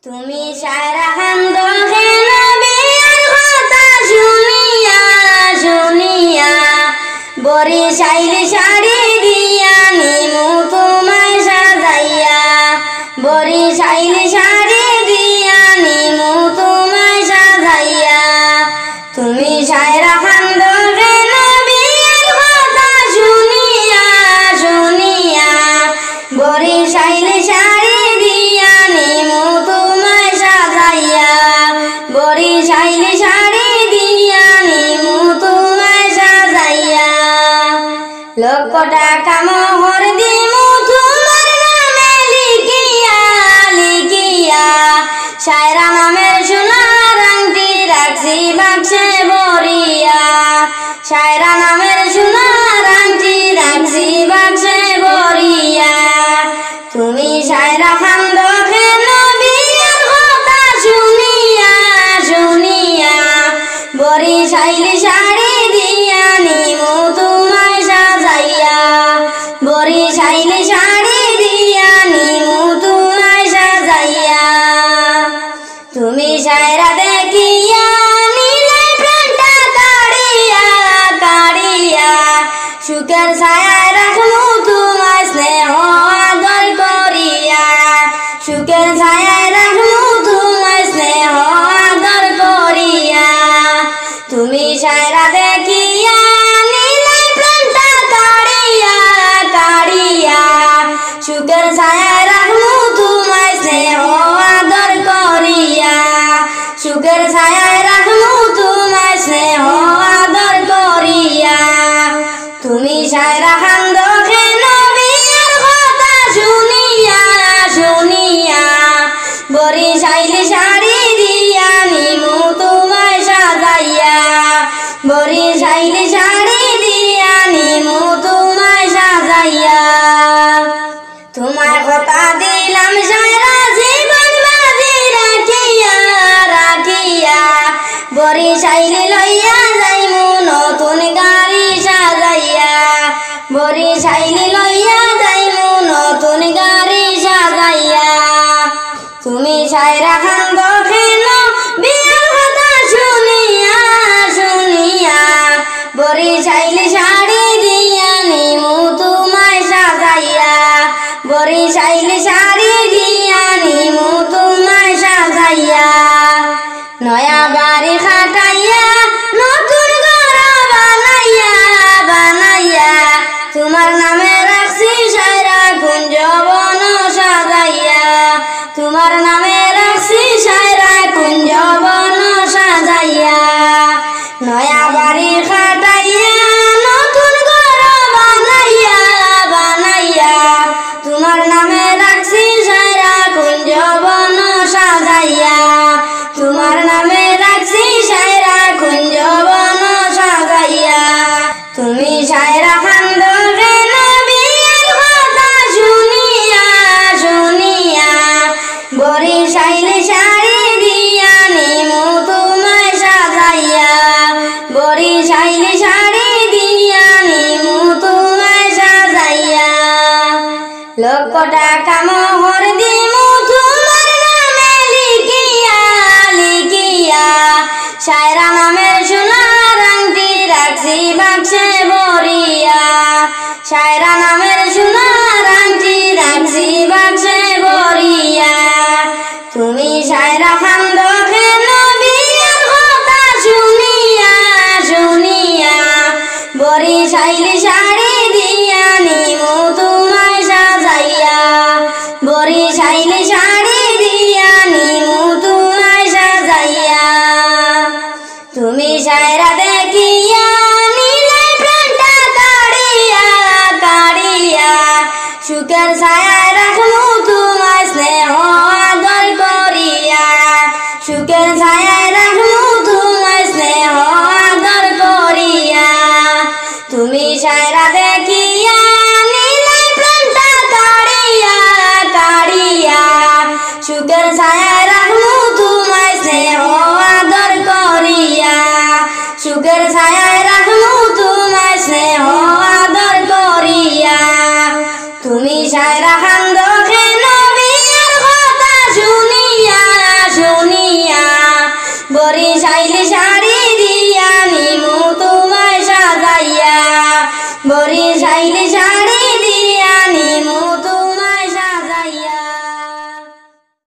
তুমি সারা খান্দ নবীর কথা শুনিয়া শুনিয়া বরিশাইলি শাড়ি দিয়া নিমু তোমায় সাজাইয়া বরিশাইলি শাড়ি দিয়া নিমু তোমায় সাজাইয়া তুমি সারা খান্দ নবীর কথা শুনিয়া শুনিয়া বরিশাইলি শাড়ি দিয়া নিমু তোমায় সাজাইয়া বরিশাইলি শাড়ি দিয়া নিমু তোমায় সাজাইয়া লক্ষ টাকা মোহর দিমু তোমার নামে লিখিয়া লিখিয়া সায়রা নামের সোনার আংটি রাখছি বাক্সে ভরিয়া সায়রা নামের সোনার আংটি রাখছি বাক্সে ভরিয়া তুমি সায়রা খান্দ নবীর কথা শুনিয়া শুনিয়া বরিশাইলি শাড়ি দিয়া নিমু তোমায় সাজাইয়া বরিশাইলি শাড়ি দিয়া নিমু তোমায় সাজাইয়া তুমি সায়রা দেখিয়া নিলে প্রাণটা কাড়িয়া কাড়িয়া সুখের ছায়ায় রাখমু তোমায় স্নেহ আদর করিয়া সুখের ছায়ায় রাখমু তোমায় স্নেহ আদর করিয়া তুমি সায়রা দেখিয়া নিলে প্রাণটা কাড়িয়া কাড়িয়া সুখের ছায়ায় রাখমু তোমায় স্নেহ আদর করিয়া সুখের ছায়ায় রাখমু তোমায় স্নেহ আদর করিয়া তুমি সায়রা খান্দ নবীর কথা শুনিয়া শুনিয়া বরিশাইলি শাড়ি দিয়া নিমু তোমায় সাজাইয়া বরিশাইলি শাড়ি দিয়া নিমু তোমায় সাজাইয়া তোমার কথা দিলাম সারা জীবন বাজি রাখিয়া রাখিয়া বরিশাইলি লইয়া যাইমু নতুন গাড়ি সাজাইয়া বরিশাইলি লইয়া যাইমু নতুন গাড়ি সাজাইয়া তুমি সায়রা খান্দ বিয়ার কথা শুনিয়া শুনিয়া বরিশাইলি শাড়ি দিয়া নিমু তোমায় সাজাইয়া বরিশাইলি শাড়ি দিয়া নিমু তোমায় সাজাইয়া নয়া বাড়ি খাটাইয়া নতুন ঘর বানাইয়া বানাইয়া তোমার নামে রাখছি সায়রা কুঞ্জ বন সাজাইয়া তোমার নামে রাখছি সায়রা কুঞ্জ বন সাজাইয়া নয়া বাড়ি খাটাইয়া নতুন ঘর বানাইয়া বানাইয়া তোমার নামে রাখছি সায়রা কুঞ্জ বন সাজাইয়া তোমার নামে রাখছি সায়রা কুঞ্জ বন সাজাইয়া তুমি সায়রা খান্দ নবীর কথা শুনিয়া শুনিয়া বরিশাইলি শাড়ি দিয়া নিমু তোমায় সাজাইয়া বরিশাইলি শাড়ি দিয়া নিমু তোমায় সাজাইয়া লক্ষ টাকা মোহর দিমু তোমার নামে লিখিয়া লিখিয়া সায়রা নামের সোনার আংটি রাখছি বাক্সে ভরিয়া সায়রা নামের সোনার আংটি রাখছি বাক্সে ভরিয়া তুমি সায়রা খান্দ নবীর কথা শুনিয়া শুনিয়া বরিশাইলি শাড়ি দিয়া নিমু তোমায় সাজাইয়া বরিশাইলি শাড়ি দিয়া নিমু তোমায় সাজাইয়া তুমি সায়রা দেখিয়া নিলে প্রাণটা কাড়িয়া কাড়িয়া সুখের ছায়ায় রাখমু তোমায় স্নেহ আদর করিয়া সুখের ছায়ায় রাখমু তোমায় স্নেহ আদর করিয়া তুমি সায়রা দেখিয়া নিলে প্রাণটা কাড়িয়া কাড়িয়া সুখের ছায়ায় রাখমু তোমায় স্নেহ আদর করিয়া সুখের ছায়ায় রাখমু তোমায় স্নেহ আদর করিয়া তুমি সায়রা খান্দ নবীর কথা শুনিয়া বরিশাইল শাড়ি দিয়া নিমু তোমায় সাজাইয়া বরিশাইল শাড়ি